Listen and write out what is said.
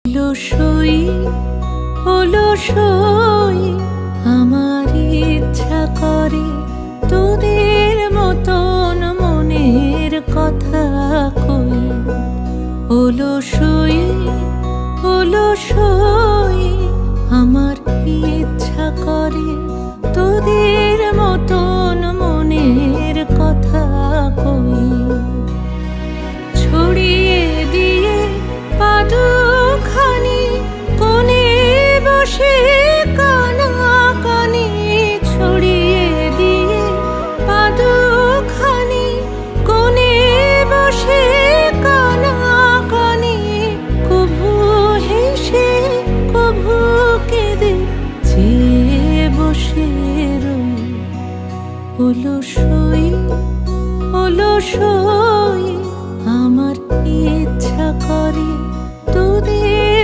অলসই অলসই আমার ইচ্ছা করে তোদের মতন মনের কথা কই। অলসই অলসই আমার ইচ্ছা করে তোদের মতন মনের কথা কই। ছড়িয়ে দিয়ে পাদুখানি কোণে বসে কানাকানি, ছড়িয়ে দিয়ে পাদুখানি কোণে বসে কানাকানি, কভু হেসে কভু কেঁদে চেয়ে বসে রই। অলসই অলসই আমার ইচ্ছা করে তোদের